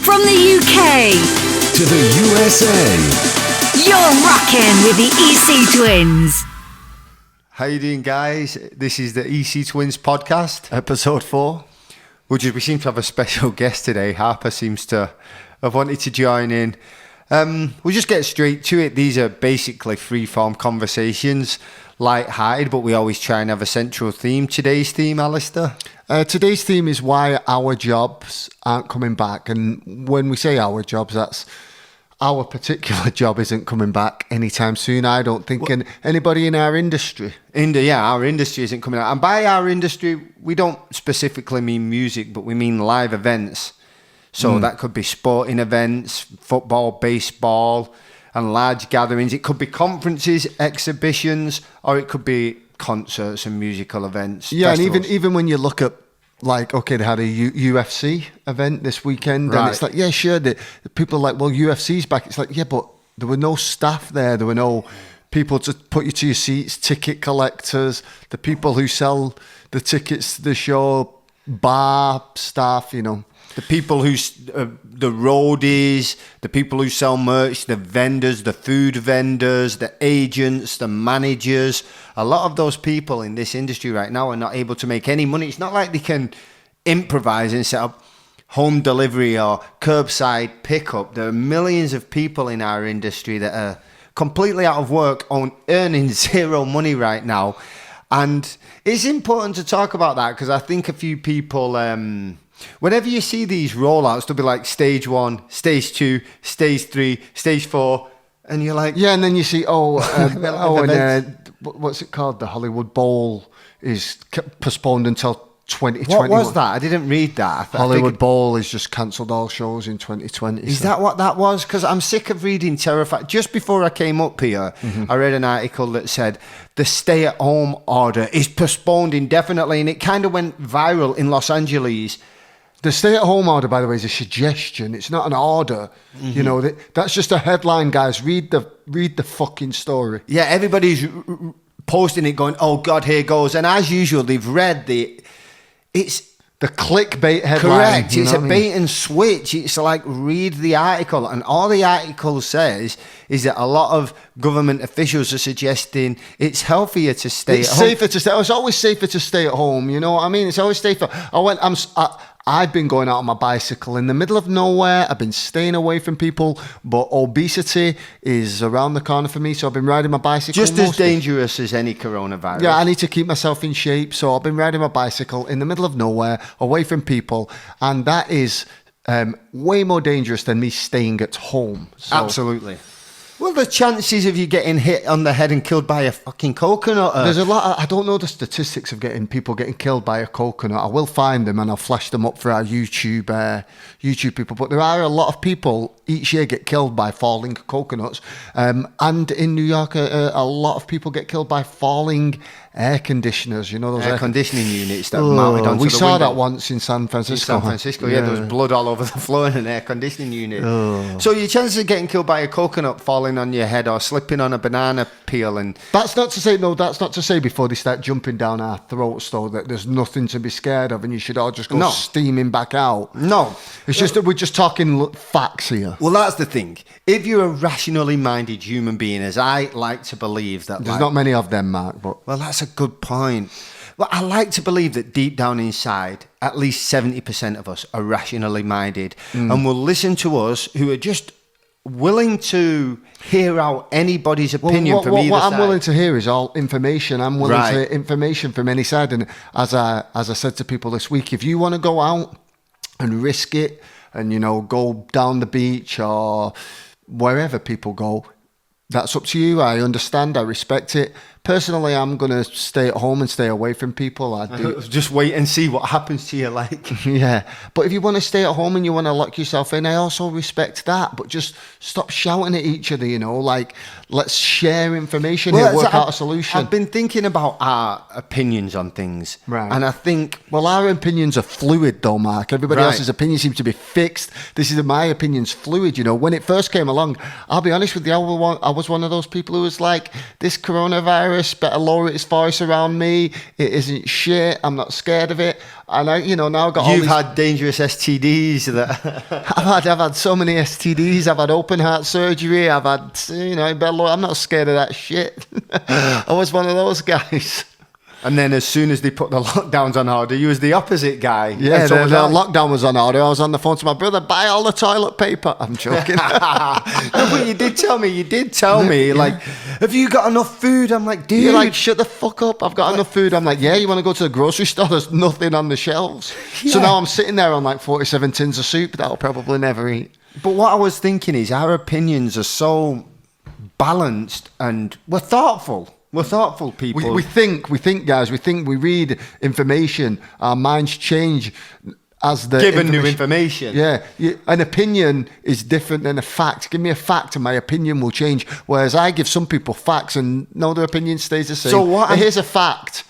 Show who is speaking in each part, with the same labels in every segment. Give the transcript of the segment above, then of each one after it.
Speaker 1: From the UK
Speaker 2: to the USA,
Speaker 1: you're rocking with the EC Twins.
Speaker 3: How you doing, guys? This is the EC Twins podcast,
Speaker 4: episode 4.
Speaker 3: We seem to have a special guest today. Harper seems to have wanted to join in. We'll just get straight to it. These are basically free-form conversations, light-hearted, but we always try and have a central theme. Today's theme, Alistair?
Speaker 4: Today's theme is why our jobs aren't coming back. And when we say our jobs, that's our particular job isn't coming back anytime soon, I don't think. And anybody in our industry.
Speaker 3: Our industry isn't coming out. And by our industry, we don't specifically mean music, but we mean live events. So that could be sporting events, football, baseball, and large gatherings. It could be conferences, exhibitions, or it could be concerts and musical events.
Speaker 4: Yeah,
Speaker 3: festivals.
Speaker 4: and even when you look at, like, okay, they had a UFC event this weekend, and it's like, yeah, sure, the people are like, well, UFC's back. It's like, yeah, but there were no staff there. There were no people to put you to your seats, ticket collectors, the people who sell the tickets to the show, bar staff, you know.
Speaker 3: The people who, the roadies, the people who sell merch, the vendors, the food vendors, the agents, the managers. A lot of those people in this industry right now are not able to make any money. It's not like they can improvise and set up home delivery or curbside pickup. There are millions of people in our industry that are completely out of work, earning zero money right now. And it's important to talk about that because I think a few people... whenever you see these rollouts, they'll be like stage 1, stage 2, stage 3, stage 4, and you're like...
Speaker 4: Yeah, and then you see, what's it called? The Hollywood Bowl is postponed until 2021.
Speaker 3: What was that? I didn't read that.
Speaker 4: Hollywood Bowl is just cancelled all shows in 2020.
Speaker 3: Is that what that was? Because I'm sick of reading terrifying... Just before I came up here, I read an article that said the stay-at-home order is postponed indefinitely, and it kind of went viral in Los Angeles.
Speaker 4: The stay-at-home order, by the way, is a suggestion. It's not an order. You know, that's just a headline, guys. Read the fucking story.
Speaker 3: Yeah, everybody's posting it going, oh, God, here goes. And as usual, they've read it's
Speaker 4: the clickbait headline.
Speaker 3: Correct. It's a bait and switch. It's like, read the article. And all the article says is that a lot of government officials are suggesting it's healthier to stay at home.
Speaker 4: It's safer to stay. It's always safer to stay at home. You know what I mean? It's always safer. I've been going out on my bicycle in the middle of nowhere. I've been staying away from people, but obesity is around the corner for me. So I've been riding my bicycle.
Speaker 3: Just as dangerous as any coronavirus.
Speaker 4: Yeah, I need to keep myself in shape. So I've been riding my bicycle in the middle of nowhere, away from people. And that is way more dangerous than me staying at home. So,
Speaker 3: absolutely. Well, the chances of you getting hit on the head and killed by a fucking coconut.
Speaker 4: There's a lot. I don't know the statistics of people getting killed by a coconut. I will find them and I'll flash them up for our YouTube people. But there are a lot of people each year get killed by falling coconuts. And in New York, a lot of people get killed by falling air conditioners. You know, those
Speaker 3: air conditioning units that mounted onto the window.
Speaker 4: We saw that once in San Francisco.
Speaker 3: Yeah, there was blood all over the floor in an air conditioning unit. So your chances of getting killed by a coconut falling on your head or slipping on a banana peel, and
Speaker 4: that's not to say before they start jumping down our throats though that there's nothing to be scared of and you should all just go steaming back out.
Speaker 3: No,
Speaker 4: it's just that we're just talking facts here.
Speaker 3: Well, that's the thing. If you're a rationally minded human being, as I like to believe, that
Speaker 4: there's not many of them, Mark, but
Speaker 3: well, that's a good point. Well, I like to believe that deep down inside, at least 70% of us are rationally minded and will listen to us who are just willing to hear out anybody's opinion from either side.
Speaker 4: What I'm willing to hear is all information. I'm willing to hear information from any side. And as I said to people this week, if you want to go out and risk it and, you know, go down the beach or wherever people go, that's up to you. I understand. I respect it. Personally, I'm going to stay at home and stay away from people. I do.
Speaker 3: Just wait and see what happens to you, like.
Speaker 4: Yeah. But if you want to stay at home and you want to lock yourself in, I also respect that. But just stop shouting at each other, you know, like, let's share information here, work out a solution.
Speaker 3: I've been thinking about our opinions on things.
Speaker 4: Right.
Speaker 3: And I think...
Speaker 4: Well, our opinions are fluid, though, Mark. Everybody else's opinions seem to be fixed. My opinion's fluid, you know. When it first came along, I'll be honest with you, I was one of those people who was like, this coronavirus, better lower its voice around me. It isn't shit. I'm not scared of it. And I, now I've got
Speaker 3: You've had dangerous STDs that
Speaker 4: I've had so many STDs. I've had open heart surgery. I've had, I'm not scared of that shit. I was one of those guys.
Speaker 3: And then as soon as they put the lockdowns on order, you was the opposite guy.
Speaker 4: Yeah, the lockdown was on order. I was on the phone to my brother, buy all the toilet paper. I'm joking.
Speaker 3: No, but you did tell me, like, have you got enough food? I'm like, dude.
Speaker 4: You're like, shut the fuck up. I've got enough food. I'm like, yeah, you want to go to the grocery store? There's nothing on the shelves. Yeah. So now I'm sitting there on like 47 tins of soup that I'll probably never eat.
Speaker 3: But what I was thinking is our opinions are so balanced and we're thoughtful. We're thoughtful people.
Speaker 4: We think, guys. We read information. Our minds change as the
Speaker 3: given new information.
Speaker 4: Yeah, an opinion is different than a fact. Give me a fact, and my opinion will change. Whereas I give some people facts, and no, their opinion stays the same. So here's a fact,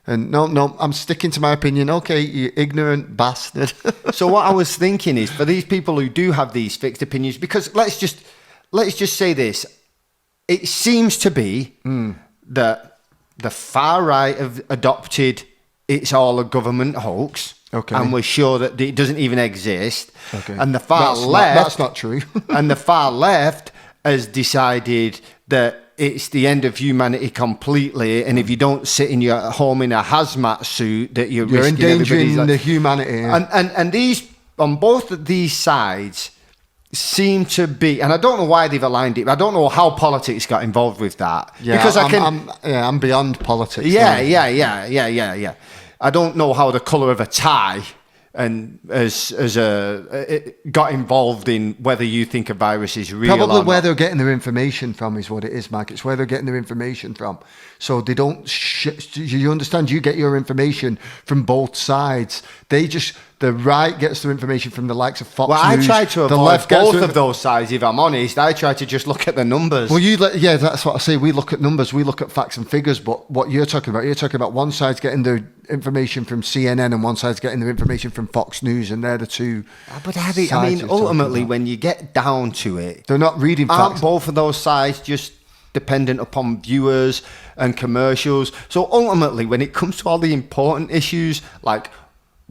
Speaker 4: and no, I'm sticking to my opinion. Okay, you ignorant bastard.
Speaker 3: So what I was thinking is for these people who do have these fixed opinions, because let's just say this: it seems to be. That the far right have adopted it's all a government hoax.
Speaker 4: Okay.
Speaker 3: And we're sure that it doesn't even exist.
Speaker 4: Okay.
Speaker 3: And the far left...
Speaker 4: That's not true.
Speaker 3: And the far left has decided that it's the end of humanity completely, and if you don't sit in your home in a hazmat suit, that you're
Speaker 4: endangering the humanity.
Speaker 3: And these, on both of these sides... seem to be, and I don't know why they've aligned it. I don't know how politics got involved with that.
Speaker 4: Yeah, because I'm beyond politics.
Speaker 3: Yeah. I don't know how the colour of a tie and got involved in whether you think a virus is real.
Speaker 4: Probably
Speaker 3: or
Speaker 4: where
Speaker 3: not.
Speaker 4: they're getting their information from is what it is, Mike. It's where they're getting their information from. So they don't. You understand? You get your information from both sides. The right gets their information from the likes of Fox News.
Speaker 3: I try to avoid both of those sides, if I'm honest. I try to just look at the numbers.
Speaker 4: Well, that's what I say. We look at numbers, we look at facts and figures, but what you're talking about one side's getting their information from CNN and one side's getting their information from Fox News, and they're the two.
Speaker 3: But ultimately, when you get down to it...
Speaker 4: They're not reading facts.
Speaker 3: Aren't both of those sides just dependent upon viewers and commercials? So ultimately, when it comes to all the important issues, like...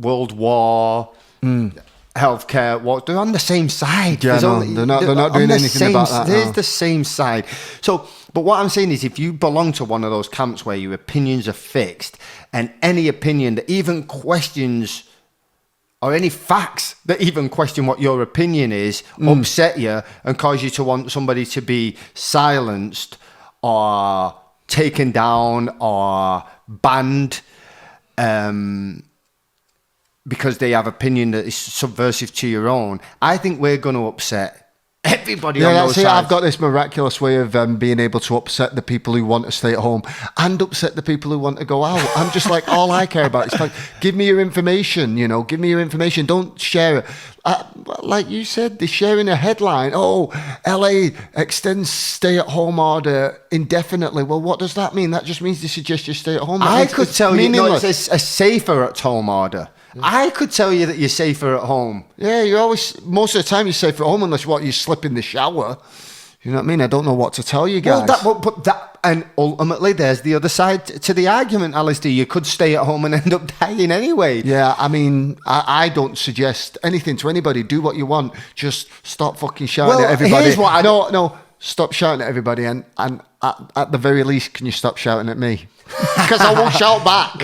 Speaker 3: World War, healthcare, they're on the same side.
Speaker 4: Yeah, they're not doing anything about that.
Speaker 3: There's the same side. So, but what I'm saying is, if you belong to one of those camps where your opinions are fixed, and any opinion that even questions, or any facts that even question what your opinion is, upset you and cause you to want somebody to be silenced or taken down or banned, because they have opinion that is subversive to your own, I think we're going to upset everybody on those sides.
Speaker 4: I've got this miraculous way of being able to upset the people who want to stay at home and upset the people who want to go out. I'm just like, all I care about is like, give me your information, give me your information. Don't share it. Like you said, they're sharing a headline. Oh, LA extends stay-at-home order indefinitely. Well, what does that mean? That just means they suggest you stay at home.
Speaker 3: I could tell you, no, it's a safer at-home order. I could tell you that you're safer at home.
Speaker 4: Yeah, most of the time you're safer at home unless you slip in the shower. You know what I mean? I don't know what to tell you guys.
Speaker 3: And ultimately there's the other side to the argument, Alistair. You could stay at home and end up dying anyway.
Speaker 4: Yeah, I mean, I don't suggest anything to anybody. Do what you want. Just stop fucking shouting at everybody.
Speaker 3: Here's what
Speaker 4: No, stop shouting at everybody, and at the very least, can you stop shouting at me? Because I won't shout back.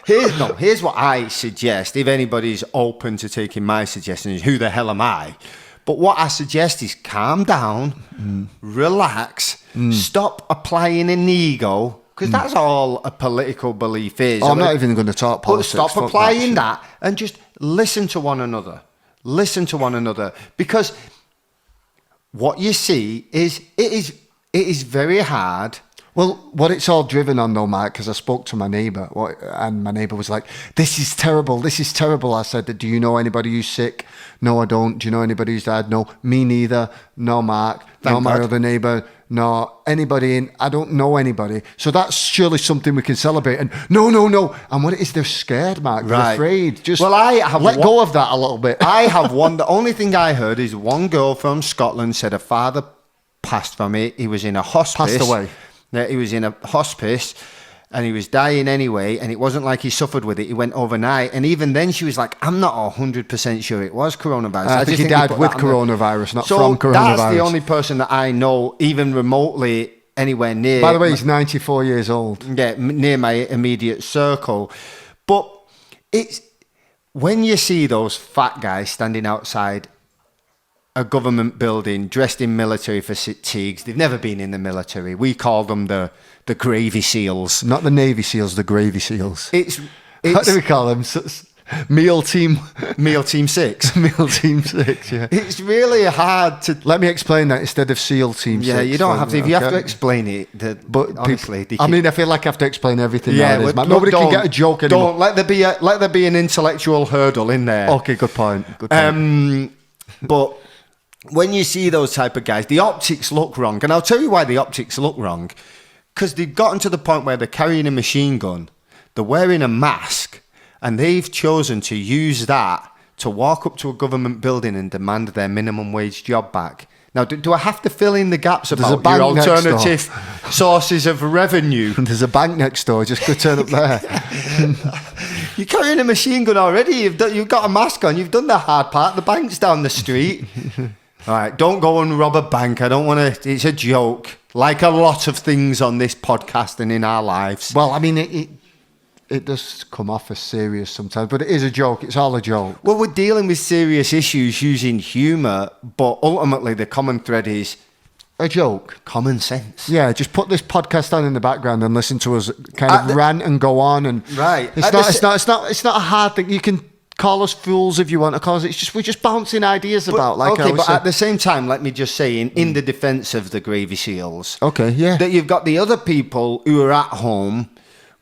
Speaker 3: Here's what I suggest. If anybody's open to taking my suggestions, who the hell am I? But what I suggest is calm down, relax, stop applying an ego, because that's all a political belief is.
Speaker 4: I'm not even going to talk politics.
Speaker 3: But stop applying that and just listen to one another. Listen to one another, because what you see is it is very hard.
Speaker 4: Well, what it's all driven on though, Mike, because I spoke to my neighbour, and my neighbour was like, this is terrible. I said, do you know anybody who's sick? No, I don't. Do you know anybody who's died? No, me neither. No, Mark. No, my other neighbour. No, anybody I don't know anybody. So that's surely something we can celebrate. And no. And what it is, they're scared, Mark. They're afraid. Just let go of that a little bit.
Speaker 3: I have one. The only thing I heard is one girl from Scotland said her father passed from it. He was in a hospice.
Speaker 4: Passed away.
Speaker 3: Yeah, he was in a hospice. And he was dying anyway, and it wasn't like he suffered with it. He went overnight, and even then she was like, I'm not 100% sure it was coronavirus.
Speaker 4: I think he died with coronavirus, not from coronavirus.
Speaker 3: That's the only person that I know, even remotely anywhere near.
Speaker 4: By the way, he's 94 years old.
Speaker 3: Yeah, near my immediate circle. But it's when you see those fat guys standing outside a government building dressed in military fatigues. They've never been in the military. We call them the gravy seals.
Speaker 4: Not the Navy SEALs, the gravy seals.
Speaker 3: It's
Speaker 4: what do we call them? Meal team
Speaker 3: 6.
Speaker 4: Meal team 6, yeah.
Speaker 3: It's really hard to...
Speaker 4: Let me explain that instead of SEAL team 6.
Speaker 3: Yeah, you don't have to. If you have to explain it,
Speaker 4: but
Speaker 3: honestly...
Speaker 4: I mean, I feel like I have to explain everything nowadays, man. Nobody can get a joke anymore.
Speaker 3: Don't. Let there be an intellectual hurdle in there.
Speaker 4: Okay, good point.
Speaker 3: But... when you see those type of guys, the optics look wrong. And I'll tell you why the optics look wrong. Because they've gotten to the point where they're carrying a machine gun, they're wearing a mask, and they've chosen to use that to walk up to a government building and demand their minimum wage job back. Now, do I have to fill in the gaps about your alternative sources of revenue?
Speaker 4: There's a bank next door, just go turn up there.
Speaker 3: You're carrying a machine gun already, you've got a mask on, you've done the hard part, the bank's down the street. All right, don't go and rob a bank. I don't want to... It's a joke. Like a lot of things on this podcast and in our lives.
Speaker 4: Well, I mean, it does come off as serious sometimes, but it is a joke. It's all a joke.
Speaker 3: Well, we're dealing with serious issues using humour, but ultimately the common thread is...
Speaker 4: a joke.
Speaker 3: Common sense.
Speaker 4: Yeah, just put this podcast on in the background and listen to us kind of rant and go on. And
Speaker 3: right.
Speaker 4: It's not a hard thing. You can... call us fools if you want to call us. We're just bouncing ideas about. Like,
Speaker 3: okay, but at the same time, let me just say, in the defence of the gravy seals,
Speaker 4: okay, yeah,
Speaker 3: that you've got the other people who are at home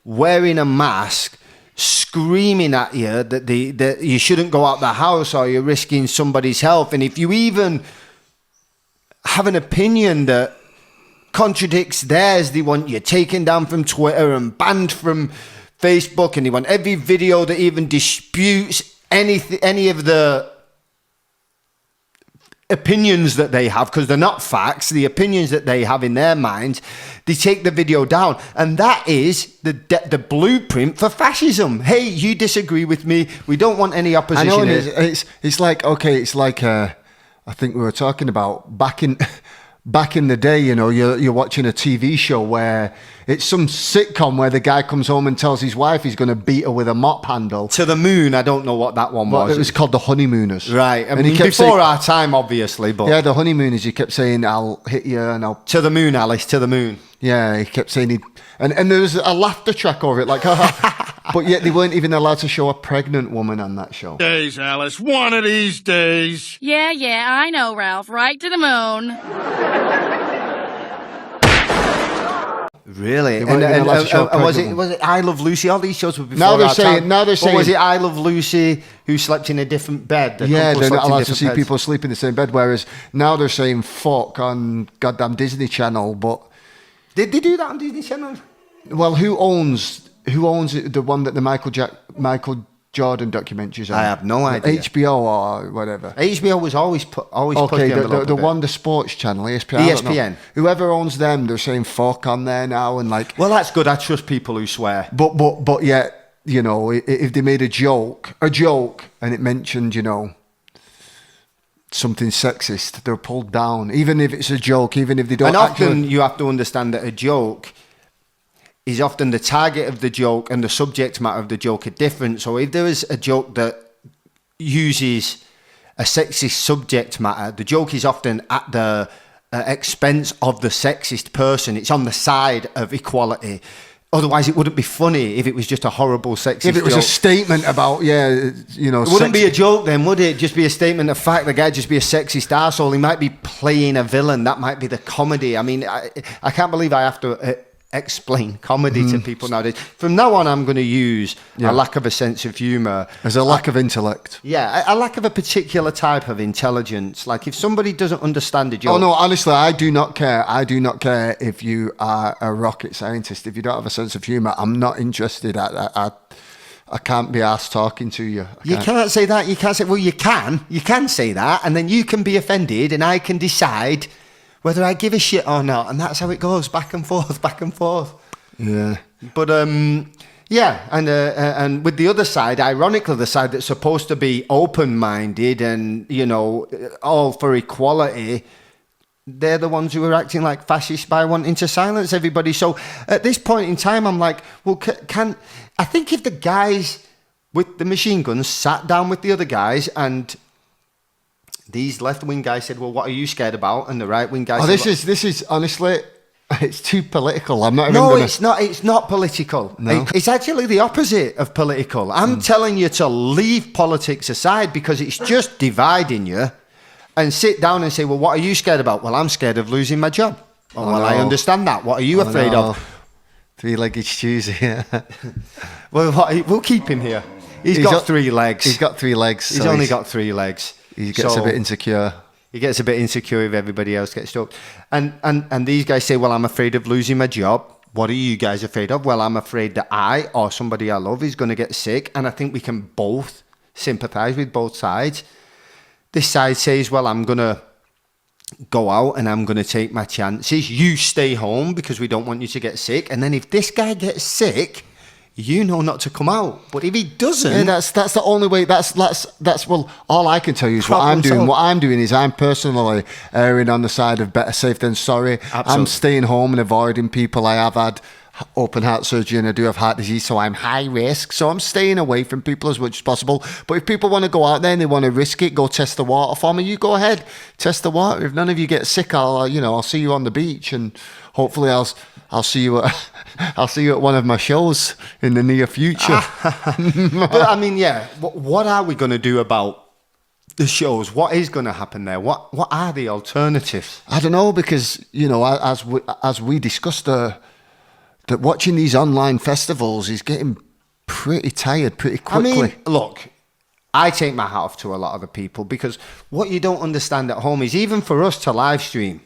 Speaker 3: wearing a mask, screaming at you that you shouldn't go out the house or you're risking somebody's health, and if you even have an opinion that contradicts theirs, they want you taken down from Twitter and banned from Facebook, and they want every video that even disputes any of the opinions that they have, because they're not facts, the opinions that they have in their minds, they take the video down. And that is the blueprint for fascism. Hey, you disagree with me, we don't want any opposition.
Speaker 4: I know, it's like, okay, it's like I think we were talking about back in the day, you know, you're watching a TV show where it's some sitcom where the guy comes home and tells his wife he's going to beat her with a mop handle.
Speaker 3: To the moon, I don't know what that one was.
Speaker 4: It was called The Honeymooners.
Speaker 3: Right, I mean, before our time, obviously. But
Speaker 4: yeah, The Honeymooners, he kept saying, I'll hit you and I'll...
Speaker 3: To the moon, Alice, to the moon.
Speaker 4: Yeah, he kept saying and there was a laughter track over it, like, but yet they weren't even allowed to show a pregnant woman on that show.
Speaker 5: Days, Alice, one of these days.
Speaker 6: Yeah, I know, Ralph. Right to the moon.
Speaker 3: Really? And was it I Love Lucy? All these shows were before
Speaker 4: now they're
Speaker 3: saying. Was it I Love Lucy who slept in a different bed?
Speaker 4: Yeah, they're not allowed to see people sleep in the same bed. Whereas now they're saying fuck on goddamn Disney Channel. But
Speaker 3: did they do that on Disney Channel?
Speaker 4: Well, who owns it, the one that the Michael Jordan documentaries on?
Speaker 3: I have no idea.
Speaker 4: HBO or whatever.
Speaker 3: HBO was always
Speaker 4: okay. The one, the sports channel, ESPN.
Speaker 3: ESPN.
Speaker 4: Whoever owns them, they're saying fuck on there now and like.
Speaker 3: Well, that's good. I trust people who swear.
Speaker 4: But yet, you know, if they made a joke, and it mentioned, you know, something sexist, they're pulled down. Even if it's a joke, even if they don't.
Speaker 3: And often you have to understand that a joke is often the target of the joke and the subject matter of the joke are different. So if there is a joke that uses a sexist subject matter, the joke is often at the expense of the sexist person. It's on the side of equality. Otherwise, it wouldn't be funny if it was just a horrible sexist joke.
Speaker 4: If it was a statement about, you know...
Speaker 3: It wouldn't be a joke then, would it? Just be a statement of fact. The guy just be a sexist arsehole. He might be playing a villain. That might be the comedy. I mean, I can't believe I have to... explain comedy to people nowadays. From now on, I'm going to use a lack of a sense of humour
Speaker 4: as a lack of intellect.
Speaker 3: Yeah, a lack of a particular type of intelligence. Like if somebody doesn't understand a joke.
Speaker 4: Oh no, honestly, I do not care. I do not care if you are a rocket scientist. If you don't have a sense of humour, I'm not interested. I can't be asked talking to you.
Speaker 3: You can't say that. You can't say. Well, you can. You can say that, and then you can be offended, and I can decide whether I give a shit or not, and that's how it goes, back and forth, back and forth.
Speaker 4: Yeah.
Speaker 3: But yeah, and with the other side, ironically, the side that's supposed to be open-minded and, you know, all for equality, they're the ones who are acting like fascists by wanting to silence everybody. So at this point in time, I'm like, well, I think if the guys with the machine guns sat down with the other guys and these left-wing guys said, well, what are you scared about? And the right-wing guys said...
Speaker 4: This is honestly... It's too political. I'm not even
Speaker 3: No,
Speaker 4: gonna...
Speaker 3: it's not. It's not political.
Speaker 4: No.
Speaker 3: It's actually the opposite of political. I'm telling you to leave politics aside because it's just dividing you, and sit down and say, well, what are you scared about? Well, I'm scared of losing my job. Oh, well, I understand that. What are you afraid of?
Speaker 4: Three-legged shoes, yeah.
Speaker 3: Well, we'll keep him here. He's got 3 legs.
Speaker 4: He's got 3 legs.
Speaker 3: He's only got 3 legs.
Speaker 4: He gets a bit insecure.
Speaker 3: He gets a bit insecure if everybody else gets stuck. And these guys say, well, I'm afraid of losing my job. What are you guys afraid of? Well, I'm afraid that I or somebody I love is going to get sick. And I think we can both sympathise with both sides. This side says, well, I'm going to go out and I'm going to take my chances. You stay home because we don't want you to get sick. And then if this guy gets sick, you know not to come out. But if he doesn't...
Speaker 4: Yeah, that's the only way. That's well, all I can tell you is what I'm doing. What I'm doing is I'm personally erring on the side of better safe than sorry.
Speaker 3: Absolutely.
Speaker 4: I'm staying home and avoiding people. I have had open heart surgery and I do have heart disease, so I'm high risk. So I'm staying away from people as much as possible. But if people want to go out there and they want to risk it, go test the water for me, you go ahead, test the water. If none of you get sick, I'll see you on the beach, and hopefully I'll see you at one of my shows in the near future.
Speaker 3: But I mean, yeah, what are we going to do about the shows? What is going to happen there? What are the alternatives?
Speaker 4: I don't know, because, you know, as we discussed, that watching these online festivals is getting pretty tired pretty quickly.
Speaker 3: I mean, look, I take my hat off to a lot of the people, because what you don't understand at home is, even for us to live stream,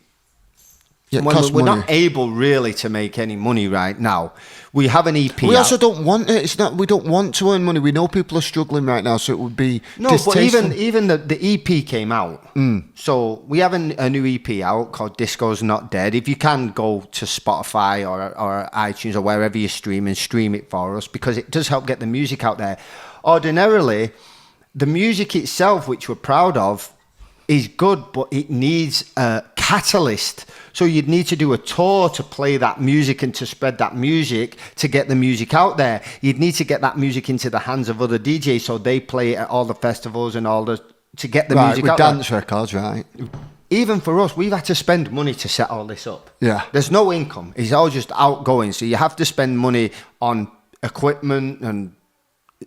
Speaker 3: when we're not able really to make any money right now. We have an EP.
Speaker 4: We also don't want it. It's not. We don't want to earn money. We know people are struggling right now, so it would be distasteful.
Speaker 3: But even the EP came out. So we have a new EP out called Disco's Not Dead. If you can go to Spotify or iTunes or wherever you stream it for us, because it does help get the music out there. Ordinarily, the music itself, which we're proud of, is good, but it needs a catalyst. So you'd need to do a tour to play that music and to spread that music, to get the music out there. You'd need to get that music into the hands of other DJs so they play it at all the festivals and to get the music out there.
Speaker 4: Dance records, right?
Speaker 3: Even for us, we've had to spend money to set all this up.
Speaker 4: Yeah.
Speaker 3: There's no income. It's all just outgoing. So you have to spend money on equipment and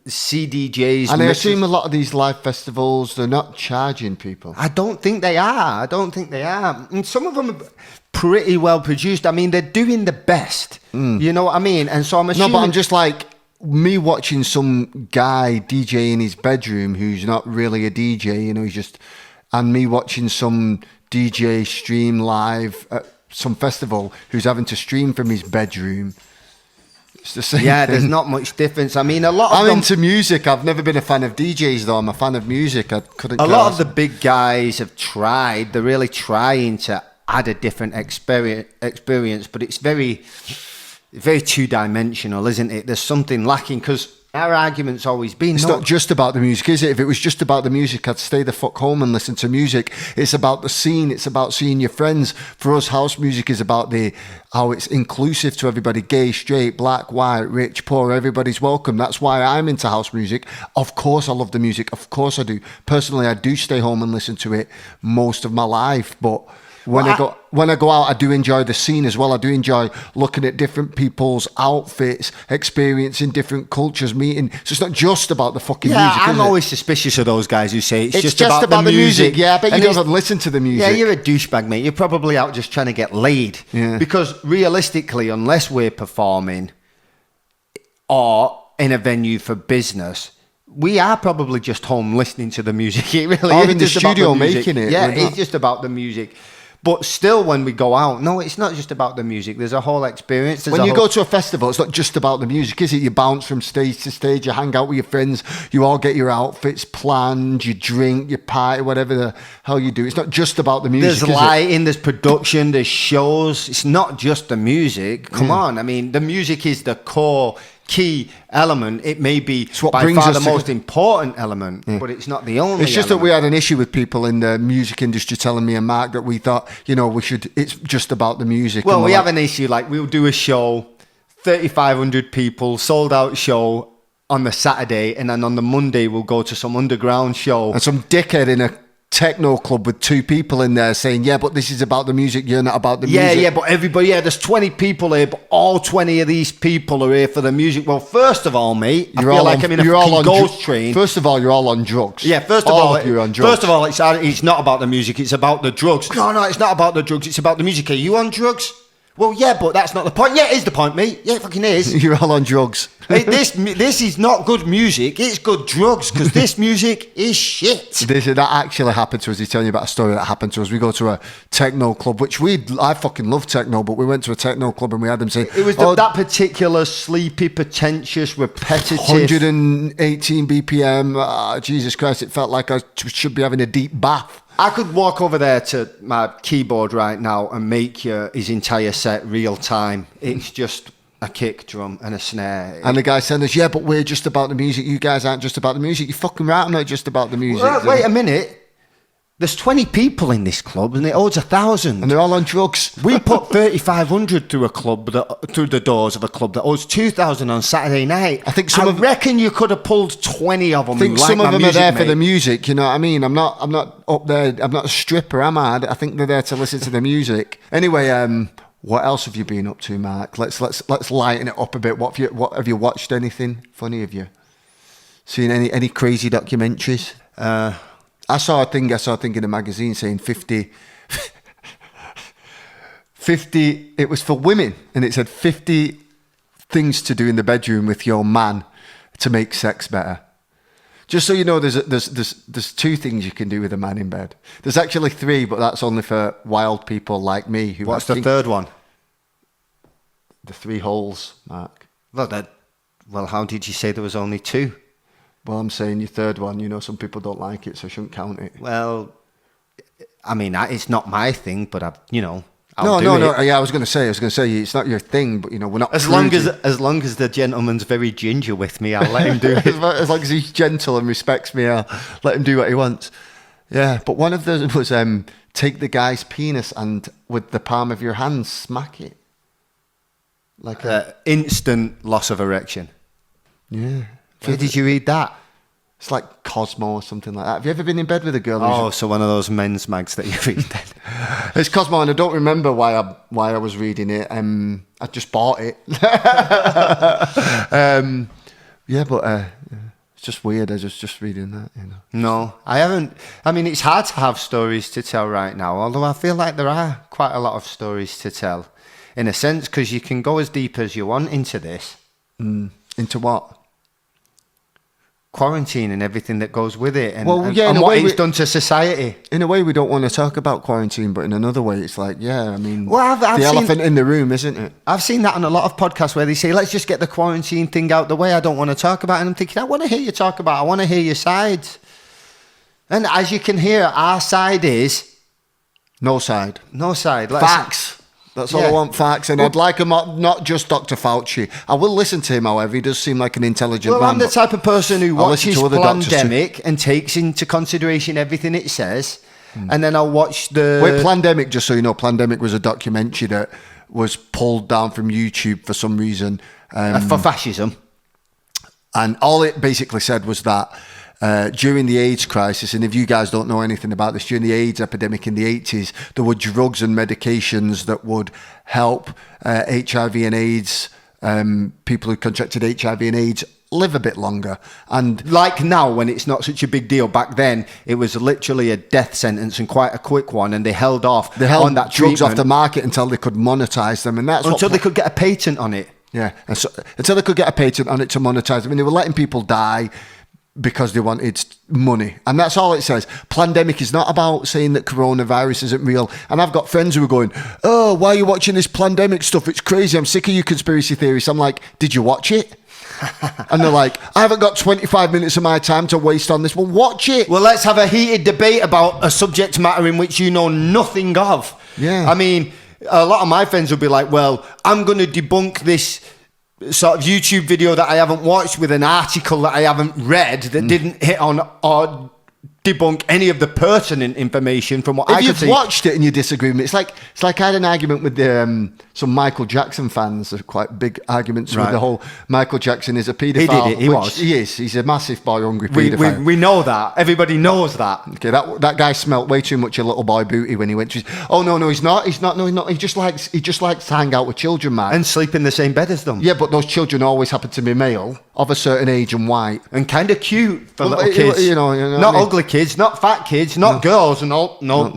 Speaker 3: CDJs.
Speaker 4: And I assume a lot of these live festivals, they're not charging people.
Speaker 3: I don't think they are. And some of them are pretty well produced. I mean, they're doing the best. You know what I mean? And so I'm assuming...
Speaker 4: No, but I'm just like, me watching some guy DJ in his bedroom who's not really a DJ, you know, he's just... And me watching some DJ stream live at some festival who's having to stream from his bedroom... It's the same thing.
Speaker 3: There's not much difference. I mean,
Speaker 4: I'm into music. I've never been a fan of DJs, though. I'm a fan of music. I couldn't.
Speaker 3: A lot of the big guys have tried. They're really trying to add a different experience, but it's very two-dimensional, isn't it? There's something lacking, because our argument's always been...
Speaker 4: It's not just about the music, is it? If it was just about the music, I'd stay the fuck home and listen to music. It's about the scene. It's about seeing your friends. For us, house music is about how it's inclusive to everybody. Gay, straight, black, white, rich, poor. Everybody's welcome. That's why I'm into house music. Of course I love the music. Of course I do. Personally, I do stay home and listen to it most of my life, but... When I go out, I do enjoy the scene as well. I do enjoy looking at different people's outfits, experiencing different cultures, meeting. So it's not just about the fucking music.
Speaker 3: Yeah, I'm always suspicious of those guys who say it's just
Speaker 4: about
Speaker 3: the music.
Speaker 4: Yeah, I bet you don't even listen to the music.
Speaker 3: Yeah, you're a douchebag, mate. You're probably out just trying to get laid.
Speaker 4: Yeah.
Speaker 3: Because realistically, unless we're performing or in a venue for business, we are probably just home listening to the music. It really
Speaker 4: or
Speaker 3: is
Speaker 4: in the
Speaker 3: just about
Speaker 4: studio
Speaker 3: the music.
Speaker 4: making it.
Speaker 3: Yeah, it's just about the music. But still, when we go out, no, it's not just about the music. There's a whole experience.
Speaker 4: When you go to a festival, it's not just about the music, is it? You bounce from stage to stage, you hang out with your friends, you all get your outfits planned, you drink, you party, whatever the hell you do. It's not just about the music.
Speaker 3: There's lighting, there's production, there's shows. It's not just the music. Come on. I mean, the music is the core key element. It may be by far the most important element, but it's not the only.
Speaker 4: It's just that we had an issue with people in the music industry telling me and Mark that we thought, it's just about the music.
Speaker 3: Well, we have an issue, like we'll do a show, 3,500 people, sold out show on the Saturday, and then on the Monday we'll go to some underground show.
Speaker 4: And some dickhead in a techno club with 2 people in there saying, yeah, but this is about the music, you're not about the music.
Speaker 3: Yeah, but everybody, there's 20 people here, but all 20 of these people are here for the music. Well, first of all, mate, I feel like I'm in a fucking ghost train.
Speaker 4: First of all, you're all on drugs.
Speaker 3: Yeah, first of all, you're on drugs. First of all, it's not about the music, it's about the drugs. No, it's not about the drugs, it's about the music. Are you on drugs? Well, yeah, but that's not the point. Yeah, it is the point, mate. Yeah, it fucking is.
Speaker 4: You're all on drugs.
Speaker 3: Hey, this is not good music. It's good drugs, because this music is shit.
Speaker 4: That actually happened to us. He's telling you about a story that happened to us. We go to a techno club, which I fucking love techno, but we went to a techno club and we had them say...
Speaker 3: It was that particular sleepy, pretentious, repetitive...
Speaker 4: 118 BPM. Jesus Christ, it felt like I should be having a deep bath.
Speaker 3: I could walk over there to my keyboard right now and make his entire set real time. It's just a kick drum and a snare.
Speaker 4: And the guy said us, yeah, but we're just about the music. You guys aren't just about the music. You're fucking right, I'm not just about the music.
Speaker 3: Well, wait a minute. There's 20 people in this club and it holds 1,000.
Speaker 4: And they're all on drugs.
Speaker 3: We put 3,500 through through the doors of a club that holds 2,000 on Saturday night. I reckon you could have pulled 20 of them.
Speaker 4: I think some of them are there for the music, you know what I mean? I'm not up there, I'm not a stripper, am I? I think they're there to listen to the music. Anyway, what else have you been up to, Mark? Let's lighten it up a bit. What have you watched? Anything funny? Have you seen any crazy documentaries? I saw a thing in a magazine saying 50, it was for women, and it said 50 things to do in the bedroom with your man to make sex better. Just so you know, there's 2 things you can do with a man in bed. There's actually 3, but that's only for wild people like me.
Speaker 3: What's the third one?
Speaker 4: The 3 holes, Mark.
Speaker 3: Well, how did you say there was only 2?
Speaker 4: Well, I'm saying your third one, some people don't like it, so I shouldn't count it.
Speaker 3: Well, I mean, it's not my thing, but I'll do it.
Speaker 4: Yeah, I was going to say, it's not your thing, but, we're not...
Speaker 3: As long as the gentleman's very ginger with me, I'll let him do it.
Speaker 4: As long as he's gentle and respects me, I'll let him do what he wants. Yeah, but one of them was take the guy's penis and with the palm of your hand, smack it. Like
Speaker 3: instant loss of erection.
Speaker 4: Yeah.
Speaker 3: Where did you read that?
Speaker 4: It's like Cosmo or something like that. Have you ever been in bed with a girl?
Speaker 3: So one of those men's mags that you read then.
Speaker 4: It's Cosmo, and I don't remember why I was reading it. I just bought it. It's just weird. I was just reading that.
Speaker 3: No, I haven't. I mean, it's hard to have stories to tell right now, although I feel like there are quite a lot of stories to tell, in a sense, because you can go as deep as you want into this.
Speaker 4: Into what?
Speaker 3: Quarantine and everything that goes with it, and what it's done to society.
Speaker 4: In a way, we don't want to talk about quarantine, but in another way, it's like,
Speaker 3: I've
Speaker 4: the elephant in the room, isn't it?
Speaker 3: I've seen that on a lot of podcasts where they say, let's just get the quarantine thing out the way. I don't want to talk about it. And I'm thinking, I want to hear you talk about it. I want to hear your side. And as you can hear, our side is...
Speaker 4: No side.
Speaker 3: Facts.
Speaker 4: That's all I want, facts. And I'd like him not just Dr. Fauci. I will listen to him, however. He does seem like an intelligent man.
Speaker 3: Well, I'm the type of person who watches Plandemic and takes into consideration everything it says. And then I'll watch the...
Speaker 4: Wait, Plandemic, just so you know, Plandemic was a documentary that was pulled down from YouTube for some reason.
Speaker 3: For fascism.
Speaker 4: And all it basically said was that during the AIDS crisis, and if you guys don't know anything about this, during the AIDS epidemic in the 80s, there were drugs and medications that would help HIV and AIDS, people who contracted HIV and AIDS, live a bit longer. And
Speaker 3: like now, when it's not such a big deal, back then it was literally a death sentence, and quite a quick one, and they held on that
Speaker 4: drugs off the market until they could monetize them, and that's
Speaker 3: until they could get a patent on it.
Speaker 4: Yeah, and so, until they could get a patent on it to monetize them. I mean, they were letting people die because they wanted money. And that's all it says. Plandemic is not about saying that coronavirus isn't real. And I've got friends who are going, oh, why are you watching this Plandemic stuff? It's crazy. I'm sick of you conspiracy theorists. I'm like, did you watch it? And they're like, I haven't got 25 minutes of my time to waste on this. Well, watch it.
Speaker 3: Well, let's have a heated debate about a subject matter in which you know nothing of.
Speaker 4: Yeah.
Speaker 3: I mean, a lot of my friends will be like, well, I'm going to debunk this sort of YouTube video that I haven't watched with an article that I haven't read that didn't hit on or debunk any of the pertinent information from what I could see.
Speaker 4: If you've watched it and you disagree with me, it's like I had an argument with some Michael Jackson fans. They're quite big arguments with the whole Michael Jackson is a paedophile.
Speaker 3: He did it. He was.
Speaker 4: He is. He's a massive boy-hungry paedophile.
Speaker 3: We know that. Everybody knows that.
Speaker 4: Okay, that guy smelt way too much of little boy booty when he went to his... Oh, no, he's not. No, he's not. He just likes to hang out with children, man.
Speaker 3: And sleep in the same bed as them.
Speaker 4: Yeah, but those children always happen to be male, of a certain age and white.
Speaker 3: And kind of cute for little kids.
Speaker 4: You know
Speaker 3: not ugly kids, not fat kids, not girls, and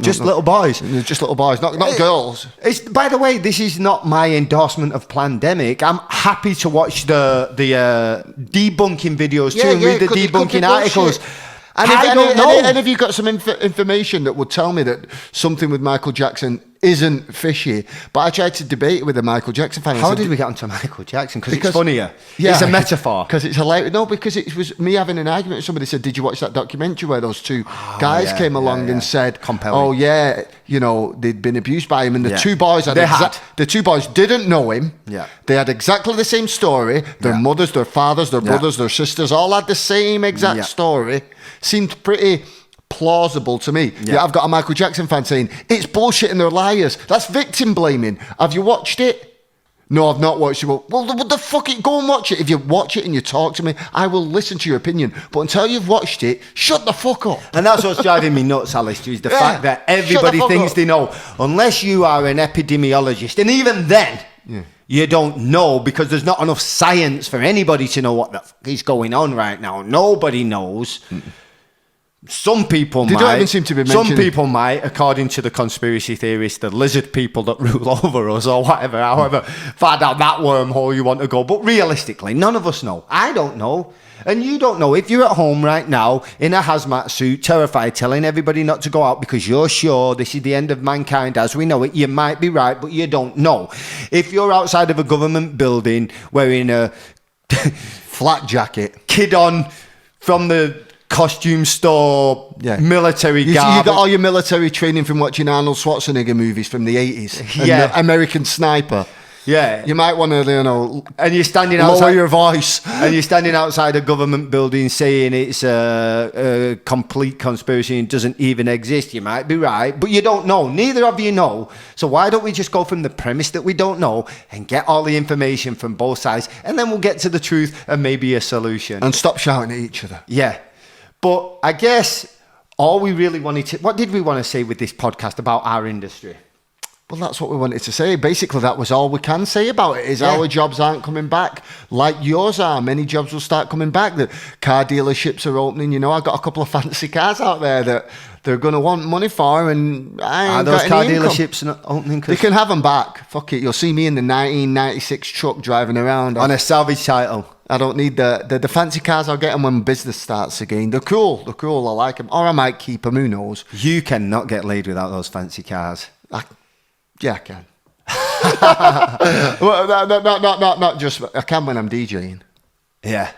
Speaker 3: just little boys.
Speaker 4: Just little boys, not girls.
Speaker 3: It's, by the way, this is not my endorsement of Plandemic. I'm happy to watch the debunking videos too and read the debunking articles.
Speaker 4: And
Speaker 3: I don't know.
Speaker 4: And have you got some information that would tell me that something with Michael Jackson isn't fishy? But I tried to debate it with a Michael Jackson fan.
Speaker 3: How did we get onto Michael Jackson? Because it's funnier. Yeah, it's a metaphor.
Speaker 4: Because it's hilarious. No, because it was me having an argument with somebody. Said, did you watch that documentary where those two guys came along and said,
Speaker 3: compelling.
Speaker 4: oh yeah, they'd been abused by him, and the two boys the two boys didn't know him.
Speaker 3: Yeah.
Speaker 4: They had exactly the same story. Their mothers, their fathers, their brothers, their sisters all had the same exact story. Seemed pretty plausible to me. Yeah, I've got a Michael Jackson fan saying, it's bullshit and they're liars. That's victim blaming. Have you watched it? No, I've not watched it. Well, what the fuck it? Go and watch it. If you watch it and you talk to me, I will listen to your opinion. But until you've watched it, shut the fuck up.
Speaker 3: And that's what's driving me nuts, Alistair, is the fact that everybody thinks they know. Unless you are an epidemiologist, and even then, you don't know, because there's not enough science for anybody to know what the fuck is going on right now. Nobody knows. Some people might.
Speaker 4: Don't even seem to be mentioning.
Speaker 3: Some people might, according to the conspiracy theorists, the lizard people that rule over us, or whatever, however far down that wormhole you want to go. But realistically, none of us know. I don't know. And you don't know. If you're at home right now in a hazmat suit, terrified, telling everybody not to go out because you're sure this is the end of mankind as we know it, you might be right, but you don't know. If you're outside of a government building wearing a
Speaker 4: flat jacket,
Speaker 3: kid on from the costume store, military garb.
Speaker 4: You got all your military training from watching Arnold Schwarzenegger movies from the 80s. And American Sniper.
Speaker 3: Yeah.
Speaker 4: You might want to,
Speaker 3: and you're standing outside,
Speaker 4: lower your voice.
Speaker 3: And you're standing outside a government building saying it's a complete conspiracy and doesn't even exist. You might be right, but you don't know. Neither of you know. So why don't we just go from the premise that we don't know and get all the information from both sides, and then we'll get to the truth and maybe a solution.
Speaker 4: And stop shouting at each other.
Speaker 3: Yeah. But I guess all we really wanted to... What did we want to say with this podcast about our industry?
Speaker 4: Well, that's what we wanted to say. Basically, that was all we can say about it, is our jobs aren't coming back like yours are. Many jobs will start coming back. The car dealerships are opening. I've got a couple of fancy cars out there that they're going to want money for, and I ain't got any
Speaker 3: car
Speaker 4: income.
Speaker 3: Dealerships not opening?
Speaker 4: They can have them back. Fuck it. You'll see me in the 1996 truck driving around.
Speaker 3: On a salvage title.
Speaker 4: I don't need the fancy cars. I'll get them when business starts again. They're cool. I like them. Or I might keep them. Who knows?
Speaker 3: You cannot get laid without those fancy cars.
Speaker 4: Yeah, I can. Well, not just... I can when I'm DJing.
Speaker 3: Yeah.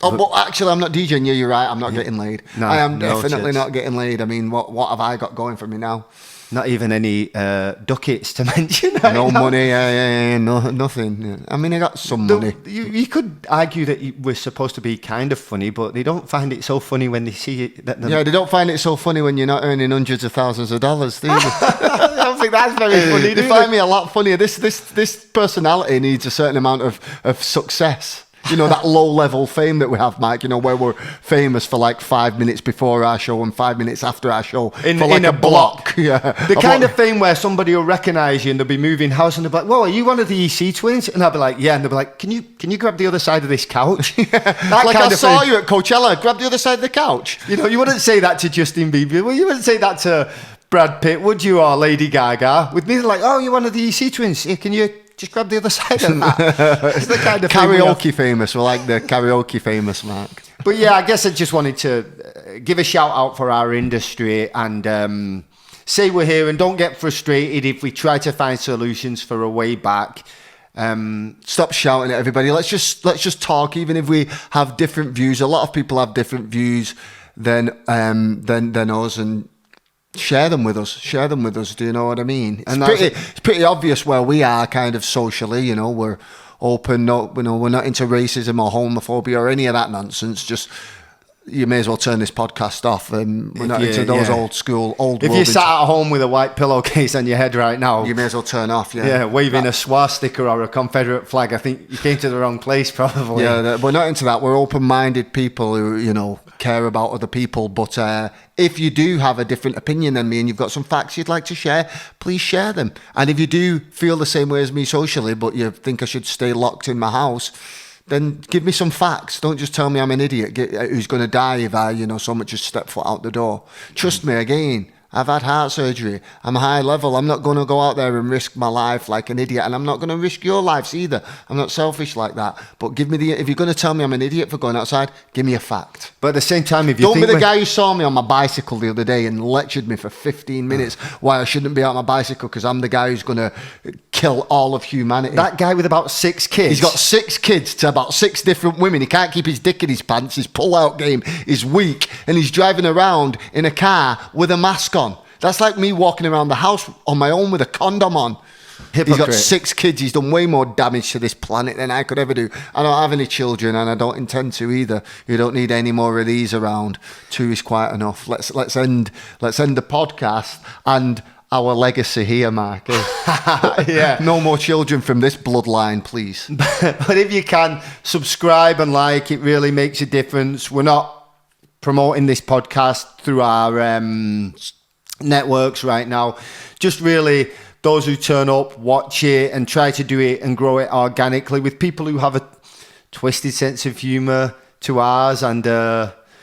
Speaker 4: Oh, but actually, I'm not DJing. Yeah, you're right. I'm not getting laid. No, I am definitely not getting laid. I mean, what have I got going for me now?
Speaker 3: Not even any ducats to mention.
Speaker 4: No money, nothing. Yeah. I mean, I got some money.
Speaker 3: You could argue that we're supposed to be kind of funny, but they don't find it so funny when they see it.
Speaker 4: They don't find it so funny when you're not earning hundreds of thousands of dollars, do you?
Speaker 3: I don't think that's very funny.
Speaker 4: They find me a lot funnier. This personality needs a certain amount of success. That low-level fame that we have, Mike, where we're famous for like 5 minutes before our show and 5 minutes after our show.
Speaker 3: In a block.
Speaker 4: Yeah.
Speaker 3: The kind of fame where somebody will recognise you and they'll be moving house and they'll be like, whoa, are you one of the EC twins? And I'll be like, yeah. And they'll be like, can you grab the other side of this couch?
Speaker 4: I saw you at Coachella, grab the other side of the couch.
Speaker 3: You wouldn't say that to Justin Bieber. Well, you wouldn't say that to Brad Pitt, would you, or Lady Gaga? With me, they're like, oh, you're one of the EC twins. Can you just grab the other side of that. It's the kind of
Speaker 4: karaoke famous. We're like the karaoke famous, Mark.
Speaker 3: But yeah, I guess I just wanted to give a shout out for our industry and say we're here, and don't get frustrated if we try to find solutions for a way back.
Speaker 4: Stop shouting at everybody. Let's just talk, even if we have different views. A lot of people have different views than us, and share them with us. Do you know what I mean? It's pretty obvious where we are kind of socially. You know, we're open. We're not into racism or homophobia or any of that nonsense. Just, you may as well turn this podcast off. We're not into those old school, old.
Speaker 3: If you sat at home with a white pillowcase on your head right now,
Speaker 4: you may as well turn off.
Speaker 3: Yeah, waving a swastika or a Confederate flag. I think you came to the wrong place, probably.
Speaker 4: Yeah, we're not into that. We're open-minded people who, care about other people. But if you do have a different opinion than me and you've got some facts you'd like to share, please share them. And if you do feel the same way as me socially, but you think I should stay locked in my house, then give me some facts. Don't just tell me I'm an idiot who's going to die if I, so much as step foot out the door. Trust me, again, I've had heart surgery. I'm high level. I'm not going to go out there and risk my life like an idiot, and I'm not going to risk your lives either. I'm not selfish like that. But if you're going to tell me I'm an idiot for going outside, give me a fact.
Speaker 3: But at the same time,
Speaker 4: don't be the guy who saw me on my bicycle the other day and lectured me for 15 minutes why I shouldn't be out on my bicycle because I'm the guy who's going to kill all of humanity.
Speaker 3: That guy with about 6 kids.
Speaker 4: He's got 6 kids to about 6 different women. He can't keep his dick in his pants. His pull-out game is weak, and he's driving around in a car with a mask on. That's like me walking around the house on my own with a condom on.
Speaker 3: Hypocrite.
Speaker 4: He's got 6 kids. He's done way more damage to this planet than I could ever do. I don't have any children, and I don't intend to either. You don't need any more of these around. 2 is quite enough. Let's end the podcast and our legacy here, Mark.
Speaker 3: Yeah.
Speaker 4: No more children from this bloodline, please.
Speaker 3: But if you can, subscribe and like. It really makes a difference. We're not promoting this podcast through our networks right now. Just really those who turn up, watch it, and try to do it and grow it organically with people who have a twisted sense of humour to ours and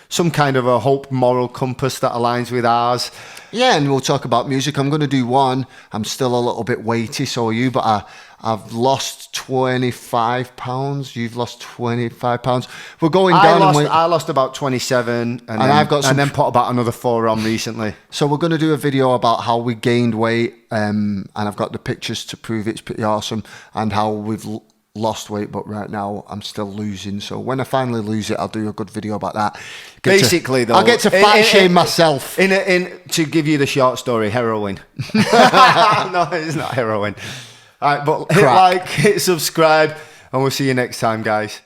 Speaker 3: some kind of a hope moral compass that aligns with ours.
Speaker 4: Yeah, and we'll talk about music. I'm going to do one. I'm still a little bit weighty, so are you, but I've lost 25 pounds. You've lost 25 pounds. We're going down.
Speaker 3: I lost about 27, and then put about another 4 on recently.
Speaker 4: So we're going to do a video about how we gained weight, and I've got the pictures to prove it's pretty awesome, and how we've lost weight, but right now I'm still losing. So when I finally lose it, I'll do a good video about that. I'll get to fat shame myself.
Speaker 3: To give you the short story, heroin. No, it's not heroin. All right, but hit like, hit subscribe, and we'll see you next time, guys.